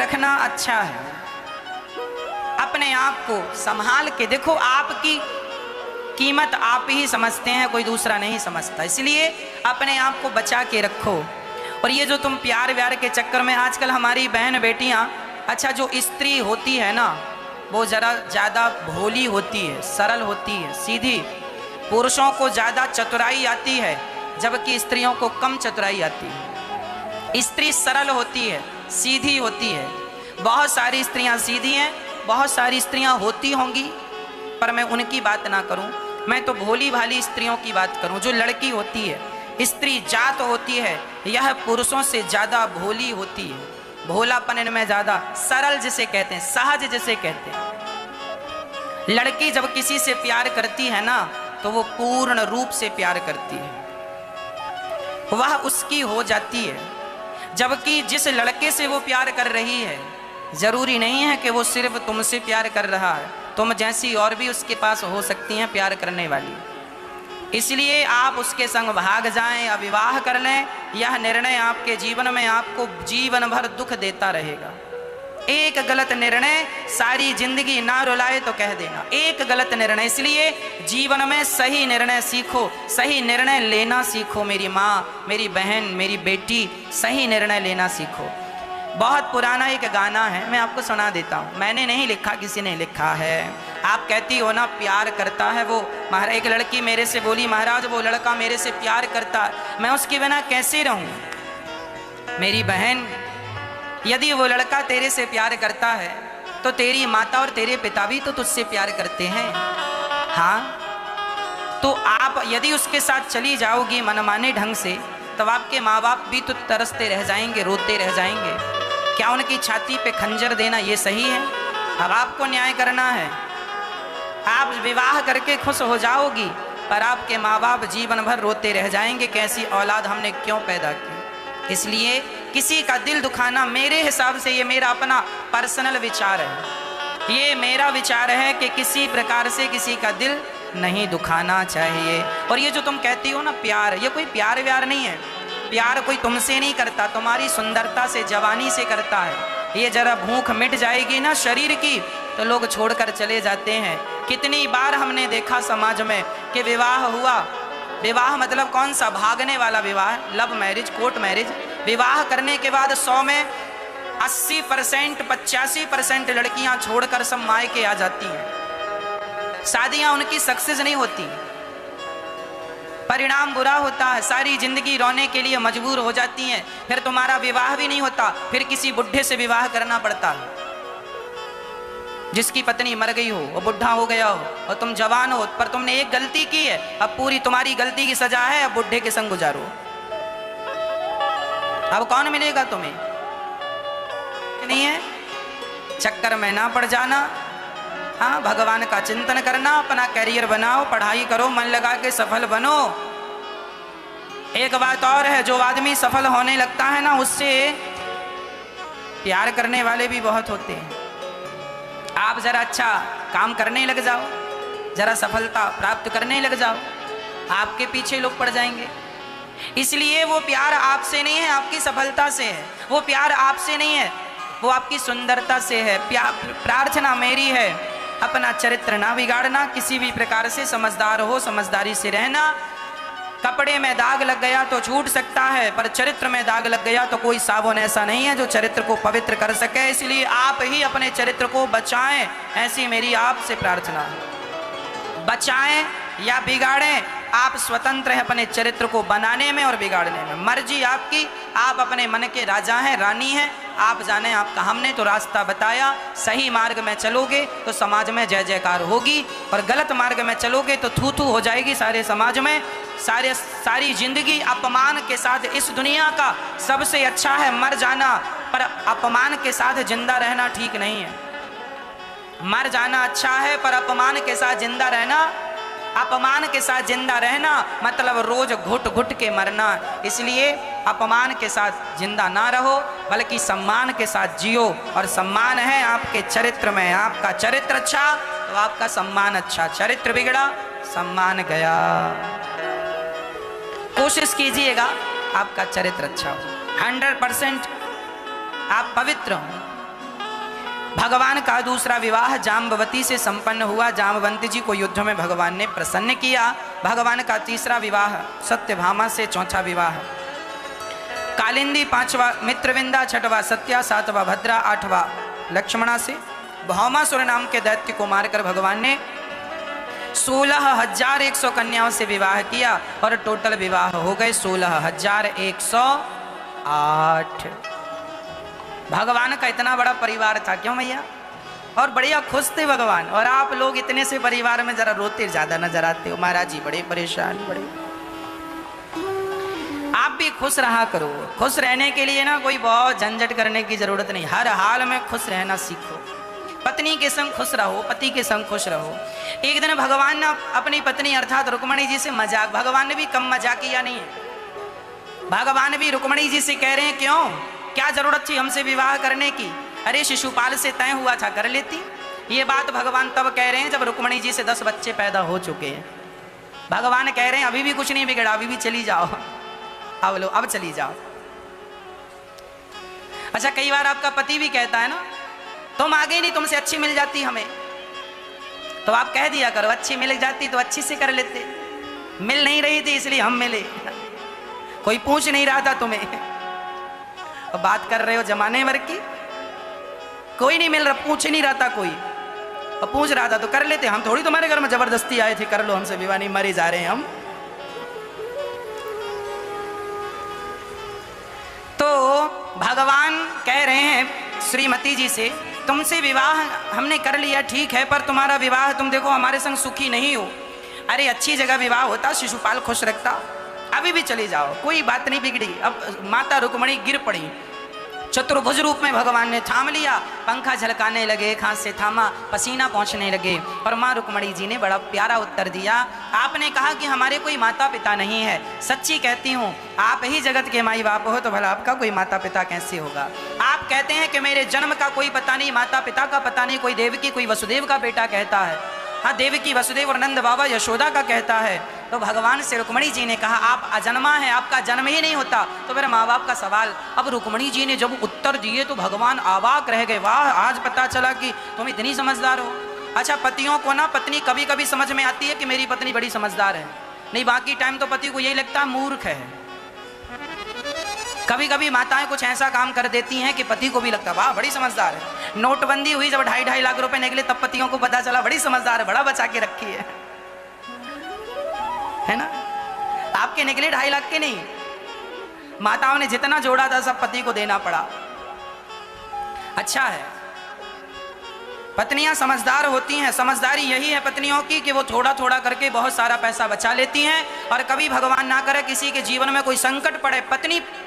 रखना अच्छा है। अपने आप को संभाल के देखो, आपकी कीमत आप ही समझते हैं, कोई दूसरा नहीं समझता, इसलिए अपने आप को बचा के रखो। और ये जो तुम प्यार व्यार के चक्कर में आजकल हमारी बहन बेटियां, अच्छा जो स्त्री होती है ना वो जरा ज़्यादा भोली होती है, सरल होती है, सीधी। पुरुषों को ज़्यादा चतुराई आती है जबकि स्त्रियों को कम चतुराई आती है। स्त्री सरल होती है, सीधी होती है। बहुत सारी स्त्रियां सीधी हैं, बहुत सारी स्त्रियां होती होंगी, पर मैं उनकी बात ना करूं, मैं तो भोली भाली स्त्रियों की बात करूं। जो लड़की होती है, स्त्री जात होती है, यह पुरुषों से ज़्यादा भोली होती है। भोलापन इनमें ज़्यादा, सरल जिसे कहते हैं, सहज जिसे कहते हैं। लड़की जब किसी से प्यार करती है ना तो वो पूर्ण रूप से प्यार करती है, वह उसकी हो जाती है। जबकि जिस लड़के से वो प्यार कर रही है, जरूरी नहीं है कि वो सिर्फ तुमसे प्यार कर रहा है, तुम जैसी और भी उसके पास हो सकती हैं प्यार करने वाली। इसलिए आप उसके संग भाग जाएं या विवाह कर लें, यह निर्णय आपके जीवन में आपको जीवन भर दुख देता रहेगा। एक गलत निर्णय सारी जिंदगी ना रुलाए तो कह देना, एक गलत निर्णय। इसलिए जीवन में सही निर्णय सीखो, सही निर्णय लेना सीखो। मेरी माँ, मेरी बहन, मेरी बेटी, सही निर्णय लेना सीखो। बहुत पुराना एक गाना है, मैं आपको सुना देता हूँ। मैंने नहीं लिखा, किसी ने लिखा है। आप कहती हो ना प्यार करता है वो। महाराज एक लड़की मेरे से बोली, महाराज वो लड़का मेरे से प्यार करता है, मैं उसके बिना कैसे रहूं। मेरी बहन, यदि वो लड़का तेरे से प्यार करता है तो तेरी माता और तेरे पिता भी तो तुझसे प्यार करते हैं। हाँ, तो आप यदि उसके साथ चली जाओगी मनमाने ढंग से, तब आपके माँ बाप भी तो तरसते रह जाएंगे, रोते रह जाएंगे। क्या उनकी छाती पे खंजर देना ये सही है? अब आपको न्याय करना है। आप विवाह करके खुश हो जाओगी, पर आपके माँ बाप जीवन भर रोते रह जाएंगे, कैसी औलाद हमने क्यों पैदा की। इसलिए किसी का दिल दुखाना, मेरे हिसाब से ये मेरा अपना पर्सनल विचार है, ये मेरा विचार है कि किसी प्रकार से किसी का दिल नहीं दुखाना चाहिए। और ये जो तुम कहती हो ना प्यार, ये कोई प्यार व्यार नहीं है। प्यार कोई तुमसे नहीं करता, तुम्हारी सुंदरता से, जवानी से करता है। ये जरा भूख मिट जाएगी ना शरीर की तो लोग छोड़कर चले जाते हैं। कितनी बार हमने देखा समाज में कि विवाह हुआ, विवाह मतलब कौन सा, भागने वाला विवाह, लव मैरिज, कोर्ट मैरिज। विवाह करने के बाद 100 में 80%, 85% लड़कियां छोड़कर सब मायके आ जाती हैं। शादियां उनकी सक्सेस नहीं होती, परिणाम बुरा होता है। सारी जिंदगी रोने के लिए मजबूर हो जाती हैं। फिर तुम्हारा विवाह भी नहीं होता, फिर किसी बुढ़े से विवाह करना पड़ता है। जिसकी पत्नी मर गई हो, वो बुढ़ा हो गया हो और तुम जवान हो, पर तुमने एक गलती की है, अब पूरी तुम्हारी गलती की सजा है, अब बुढ़े के संग गुजारो। अब कौन मिलेगा तुम्हें? नहीं है, चक्कर में ना पड़ जाना। हाँ, भगवान का चिंतन करना, अपना कैरियर बनाओ, पढ़ाई करो, मन लगा के सफल बनो। एक बात और है, जो आदमी सफल होने लगता है ना, उससे प्यार करने वाले भी बहुत होते हैं। आप जरा अच्छा काम करने लग जाओ, जरा सफलता प्राप्त करने लग जाओ, आपके पीछे लोग पड़ जाएंगे। इसलिए वो प्यार आपसे नहीं है, आपकी सफलता से है। वो प्यार आपसे नहीं है, वो आपकी सुंदरता से है। प्रार्थना मेरी है, अपना चरित्र ना बिगाड़ना, किसी भी प्रकार से समझदार हो, समझदारी से रहना। कपड़े में दाग लग गया तो छूट सकता है, पर चरित्र में दाग लग गया तो कोई साबुन ऐसा नहीं है जो चरित्र को पवित्र कर सके। इसलिए आप ही अपने चरित्र को बचाएं, ऐसी मेरी आपसे प्रार्थना है। बचाएं या बिगाड़ें, आप स्वतंत्र हैं अपने चरित्र को बनाने में और बिगाड़ने में, मर्जी आपकी। आप अपने मन के राजा हैं, रानी हैं, आप जाने आपका। हमने तो रास्ता बताया, सही मार्ग में चलोगे तो समाज में जय जयकार होगी, और गलत मार्ग में चलोगे तो थू थू हो जाएगी सारे समाज में। सारी जिंदगी अपमान के साथ। इस दुनिया का सबसे अच्छा है मर जाना, पर अपमान के साथ जिंदा रहना ठीक नहीं है। मर जाना अच्छा है, पर अपमान के साथ जिंदा रहना, अपमान के साथ जिंदा रहना मतलब रोज घुट घुट के मरना। इसलिए अपमान के साथ जिंदा ना रहो, बल्कि सम्मान के साथ जियो। और सम्मान है आपके चरित्र में। आपका चरित्र अच्छा तो आपका सम्मान अच्छा, चरित्र बिगड़ा सम्मान गया। कोशिश कीजिएगा आपका चरित्र अच्छा हो, 100% आप पवित्र हो। भगवान का दूसरा विवाह जाम्बवती से संपन्न हुआ। जाम्बवती जी को युद्ध में भगवान ने प्रसन्न किया। भगवान का तीसरा विवाह सत्यभामा से, चौथा विवाह कालिंदी, पांचवा मित्रविंदा, छठवा सत्या, सातवां भद्रा, आठवां लक्ष्मणा से। भौमासुर नाम के दैत्य को मारकर भगवान ने 16,100 कन्याओं से विवाह किया और टोटल विवाह हो गए 16,108। भगवान का इतना बड़ा परिवार था, क्यों भैया? और बढ़िया खुश थे भगवान। और आप लोग इतने से परिवार में जरा रोते ज्यादा नजर आते हो। महाराज जी बड़े परेशान, बड़े। आप भी खुश रहा करो। खुश रहने के लिए ना कोई बहुत झंझट करने की जरूरत नहीं, हर हाल में खुश रहना सीखो। पत्नी के संग खुश रहो, पति के संग खुश रहो। एक दिन भगवान ने अपनी पत्नी अर्थात रुक्मणी जी से मजाक, भगवान ने भी कम मजाक किया नहीं है। भगवान भी रुक्मणी जी से कह रहे हैं, क्यों, क्या जरूरत थी हमसे विवाह करने की? अरे शिशुपाल से तय हुआ था, कर लेती। ये बात भगवान तब कह रहे हैं जब रुक्मणी जी से 10 बच्चे पैदा हो चुके हैं। भगवान कह रहे हैं अभी भी कुछ नहीं बिगड़ा, अभी भी चली जाओ। अब लो, अब चली जाओ। अच्छा, कई बार आपका पति भी कहता है ना, तुम आगे नहीं, तुमसे अच्छी मिल जाती हमें, तो आप कह दिया करो अच्छी मिल जाती तो अच्छी से कर लेते। मिल नहीं रही थी इसलिए हम मिले, कोई पूछ नहीं रहा था तुम्हें। अब बात कर रहे हो जमाने भर की, कोई नहीं मिल रहा, पूछ नहीं रहा था कोई, और पूछ रहा था तो कर लेते। हम थोड़ी तुम्हारे घर में जबरदस्ती आए थे, कर लो हमसे विवाह, नहीं मरे जा रहे हैं हम। तो भगवान कह रहे हैं श्रीमती जी से, तुमसे विवाह हमने कर लिया ठीक है, पर तुम्हारा विवाह तुम देखो हमारे संग सुखी नहीं हो। अरे अच्छी जगह विवाह होता, शिशुपाल खुश रखता, अभी भी चली जाओ, कोई बात नहीं बिगड़ी। अब माता रुक्मणी गिर पड़ी, चतुर्भुज रूप में भगवान ने थाम लिया, पंखा झलकाने लगे, खांस से थामा, पसीना पहुंचने लगे। और माँ रुक्मणी जी ने बड़ा प्यारा उत्तर दिया, आपने कहा कि हमारे कोई माता पिता नहीं है, सच्ची कहती हूँ आप ही जगत के माई बाप हो, तो भला आपका कोई माता पिता कैसे होगा? आप कहते हैं कि मेरे जन्म का कोई पता नहीं, माता पिता का पता नहीं, कोई देवकी कोई वसुदेव का बेटा कहता है, हाँ देवकी वसुदेव और नंद बाबा यशोदा का कहता है। तो भगवान से रुक्मणी जी ने कहा आप अजन्मा है, आपका जन्म ही नहीं होता, तो मेरे माँ बाप का सवाल। अब रुक्मणी जी ने जब उत्तर दिए तो भगवान अवाक रह गए, वाह आज पता चला कि तुम इतनी समझदार हो। अच्छा, पतियों को ना पत्नी कभी कभी समझ में आती है कि मेरी पत्नी बड़ी समझदार है, नहीं बाकी टाइम तो पति को यही लगता है मूर्ख है। कभी कभी माताएं कुछ ऐसा काम कर देती हैं कि पति को भी लगता वाह बड़ी समझदार है। नोटबंदी हुई जब 2.5 लाख रुपए निकले तब पतियों को पता चला बड़ी समझदार है, बड़ा बचा के रखी है ना? आपके निकले 2.5 लाख के नहीं, माताओं ने जितना जोड़ा था सब पति को देना पड़ा। अच्छा है, पत्नियां समझदार होती हैं। समझदारी यही है पत्नियों की कि वो थोड़ा थोड़ा करके बहुत सारा पैसा बचा लेती हैं। और कभी भगवान ना करे किसी के जीवन में कोई संकट पड़े,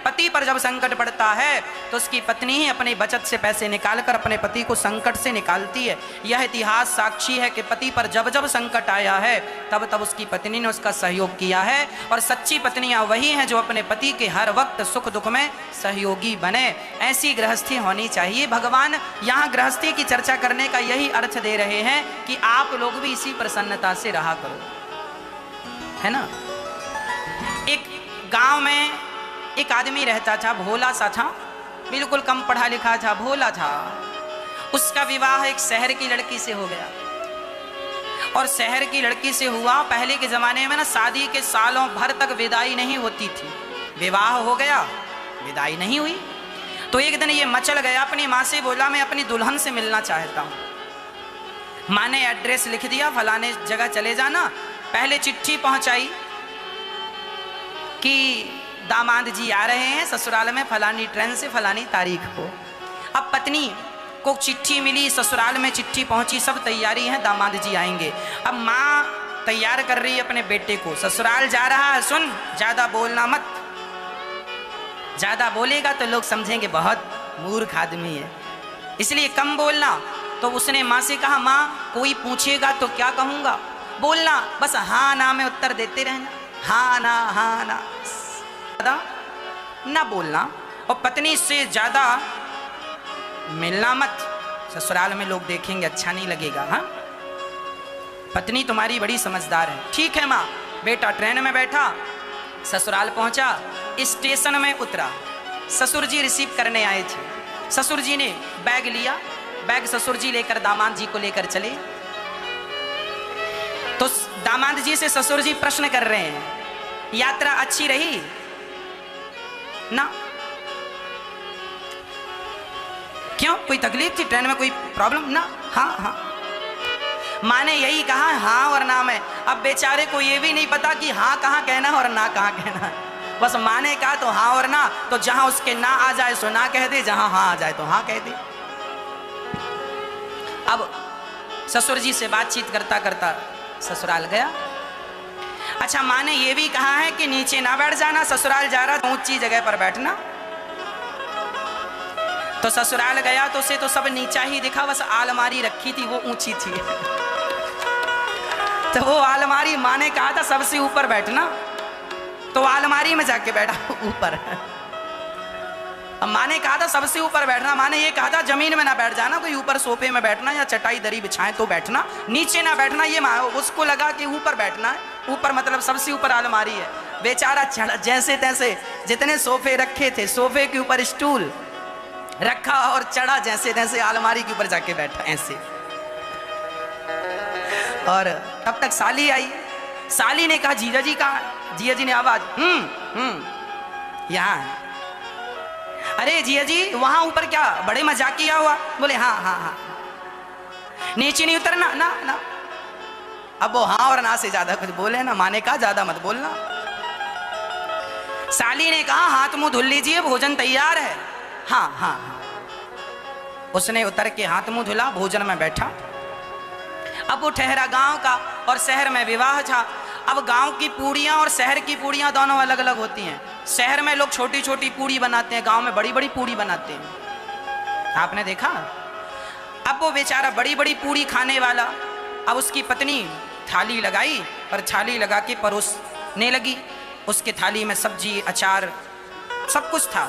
पति पर जब संकट पड़ता है तो उसकी पत्नी ही अपनी बचत से पैसे निकालकर अपने पति को संकट से निकालती है। यह इतिहास साक्षी है कि पति पर जब जब संकट आया है तब तब उसकी पत्नी ने उसका सहयोग किया है। और सच्ची पत्नियां वही हैं जो अपने पति के हर वक्त सुख दुख में सहयोगी बने। ऐसी गृहस्थी होनी चाहिए। भगवान यहाँ गृहस्थी की चर्चा करने का यही अर्थ दे रहे हैं कि आप लोग भी इसी प्रसन्नता से रहा करो, है ना? एक गांव में एक आदमी रहता था, भोला सा था, बिल्कुल कम पढ़ा लिखा था, भोला था। उसका विवाह एक शहर की लड़की से हो गया। और शहर की लड़की से हुआ, पहले के जमाने में ना शादी के सालों भर तक विदाई नहीं होती थी। विवाह हो गया, विदाई नहीं हुई, तो एक दिन ये मचल गया, अपनी माँ से बोला मैं अपनी दुल्हन से मिलना चाहता हूँ। माँ ने एड्रेस लिख दिया, फलाने जगह चले जाना। पहले चिट्ठी पहुंचाई कि दामाद जी आ रहे हैं ससुराल में फलानी ट्रेन से फलानी तारीख को। अब पत्नी को चिट्ठी मिली, ससुराल में चिट्ठी पहुंची, सब तैयारी है, दामाद जी आएंगे। अब माँ तैयार कर रही है अपने बेटे को, ससुराल जा रहा है, सुन ज़्यादा बोलना मत, ज़्यादा बोलेगा तो लोग समझेंगे बहुत मूर्ख आदमी है, इसलिए कम बोलना। तो उसने माँ से कहा माँ कोई पूछेगा तो क्या कहूँगा, बोलना बस हाँ ना में उत्तर देते रहना, हाँ ना ज़्यादा ना बोलना। और पत्नी से ज़्यादा मिलना मत, ससुराल में लोग देखेंगे अच्छा नहीं लगेगा। हाँ, पत्नी तुम्हारी बड़ी समझदार है। ठीक है माँ। बेटा ट्रेन में बैठा, ससुराल पहुँचा, स्टेशन में उतरा, ससुर जी रिसीव करने आए थे। ससुर जी ने बैग लिया, बैग ससुर जी लेकर दामाद जी को लेकर चले। तो दामाद जी से ससुर जी प्रश्न कर रहे हैं, यात्रा अच्छी रही ना? क्यों, कोई तकलीफ थी ट्रेन में, कोई प्रॉब्लम ना? हाँ हाँ। माँ ने यही कहा हाँ और ना में। अब बेचारे को ये भी नहीं पता कि हाँ कहाँ कहना और ना कहाँ कहना। बस माँ ने कहा तो हाँ और ना, तो जहां उसके ना आ जाए सो ना कह दे, जहां हाँ आ जाए तो हाँ कह दे। अब ससुर जी से बातचीत करता करता ससुराल गया। अच्छा, माँ ने ये भी कहा है कि नीचे ना बैठ जाना, ससुराल जा रहा तो ऊंची जगह पर बैठना। तो ससुराल गया तो उसे तो सब नीचा ही दिखा, बस आलमारी रखी थी वो ऊंची थी। तो वो आलमारी, माँ ने कहा था सबसे ऊपर बैठना, तो आलमारी में जाके बैठा ऊपर। अब माँ ने कहा था सबसे ऊपर बैठना, माँ ने ये कहा था जमीन में ना बैठ जाना, कोई ऊपर सोफे में बैठना या चटाई दरी बिछाएं तो बैठना, नीचे ना बैठना। ये माँ उसको लगा कि ऊपर बैठना है, ऊपर मतलब सबसे ऊपर आलमारी है। बेचारा चढ़ा जैसे तैसे, जितने सोफे रखे थे सोफे के ऊपर स्टूल रखा और चढ़ा जैसे तैसे आलमारी के ऊपर जाके बैठा ऐसे। और तब तक साली आई। साली ने कहा जीजा जी कहाँ? जीजा जी ने आवाज यहाँ है। अरे जीजा जी वहां ऊपर क्या बड़े मजाक किया हुआ? बोले हाँ हाँ हाँ। नीचे नहीं उतरना ना ना। अब वो हाँ और ना से ज्यादा कुछ बोले ना। माँ ने कहा ज्यादा मत बोलना। साली ने कहा हाथ मुंह धुल लीजिए, भोजन तैयार है। हाँ हाँ हाँ। उसने उतर के हाथ मुंह धुला, भोजन में बैठा। अब वो ठहरा गांव का और शहर में विवाह था। अब गांव की पूड़ियां और शहर की पूड़ियां दोनों अलग अलग होती हैं। शहर में लोग छोटी छोटी पूड़ी बनाते हैं, गांव में बड़ी बड़ी पूड़ी बनाते हैं। आपने देखा? अब वो बेचारा बड़ी बड़ी पूड़ी खाने वाला, अब उसकी पत्नी थाली लगाई और थाली लगा के परोसने लगी। उसके थाली में सब्जी अचार सब कुछ था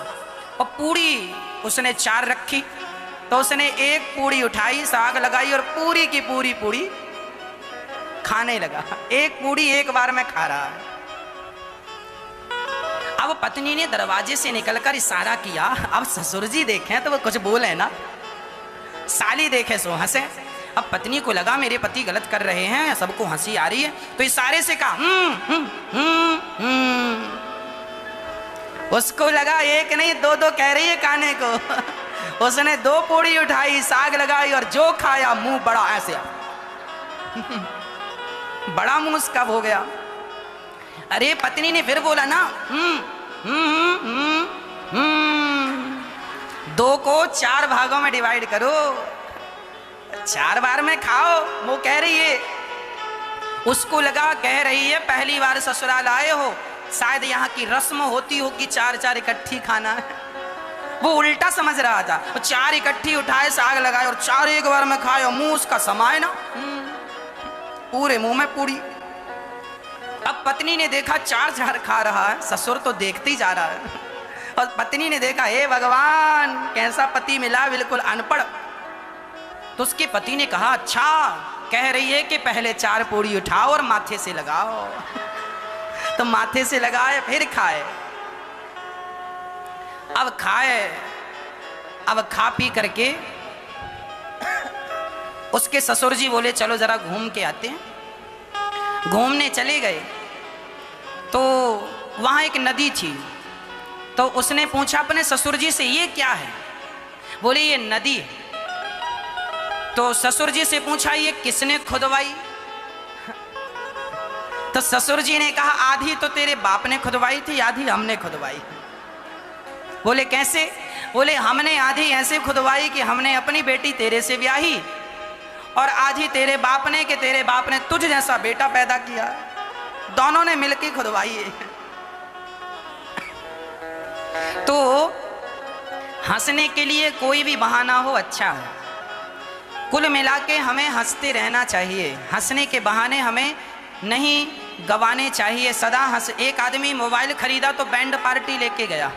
और पूड़ी उसने 4 रखी। तो उसने एक पूड़ी उठाई, साग लगाई और पूरी की पूरी पूड़ी खाने लगा। एक पूड़ी एक बार में खा रहा है। अब पत्नी ने दरवाजे से निकलकर इशारा किया। अब ससुर जी देखें तो वो कुछ बोले ना, साली देखे सो हंसे। अब पत्नी को लगा मेरे पति गलत कर रहे हैं, सबको हंसी आ रही है, तो इशारे से कहा उसको लगा एक नहीं दो दो कह रही है खाने को। उसने 2 पूड़ी उठाई, साग लगाई और जो खाया मुंह बड़ा ऐसे बड़ा मुंह उसका हो गया। अरे पत्नी ने फिर बोला ना 2 को 4 भागों में डिवाइड करो, 4 बार में खाओ। वो कह रही है, उसको लगा कह रही है पहली बार ससुराल आए हो, शायद यहाँ की रस्म होती हो कि 4 इकट्ठी खाना है। वो उल्टा समझ रहा था। 4 इकट्ठी उठाए, साग लगाए और 4 एक बार में खाए और मुंह उसका समाये ना, पूरे मुंह में पूरी। अब पत्नी ने देखा 4 खा रहा है, ससुर तो देखते ही जा रहा है। और पत्नी ने देखा हे भगवान कैसा पति मिला, बिल्कुल अनपढ़। तो उसके पति ने कहा अच्छा कह रही है कि पहले 4 पूड़ी उठाओ और माथे से लगाओ। तो माथे से लगाए फिर खाए। अब खाए, अब खा पी करके उसके ससुर जी बोले चलो जरा घूम के आते हैं। घूमने चले गए तो वहां एक नदी थी। तो उसने पूछा अपने ससुर जी से ये क्या है? बोले ये नदी है। तो ससुर जी से पूछा ये किसने खुदवाई? तो ससुर जी ने कहा आधी तो तेरे बाप ने खुदवाई थी, आधी हमने खुदवाई। बोले कैसे? बोले हमने आधी ऐसे खुदवाई कि हमने अपनी बेटी तेरे से ब्याही, और आधी तेरे बाप ने कि तेरे बाप ने तुझ जैसा बेटा पैदा किया, दोनों ने मिलकर खुदवाई है। तो हंसने के लिए कोई भी बहाना हो अच्छा है। कुल मिला के हमें हंसते रहना चाहिए, हंसने के बहाने हमें नहीं गवाने चाहिए। सदा हंस। एक आदमी मोबाइल खरीदा तो बैंड पार्टी लेके गया,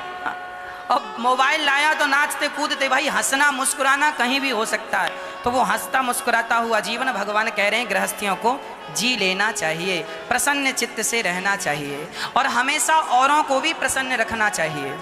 और मोबाइल लाया तो नाचते कूदते। भाई हंसना मुस्कुराना कहीं भी हो सकता है, तो वो हंसता मुस्कुराता हुआ जीवन भगवान कह रहे हैं गृहस्थियों को जी लेना चाहिए, प्रसन्न चित्त से रहना चाहिए और हमेशा औरों को भी प्रसन्न रखना चाहिए।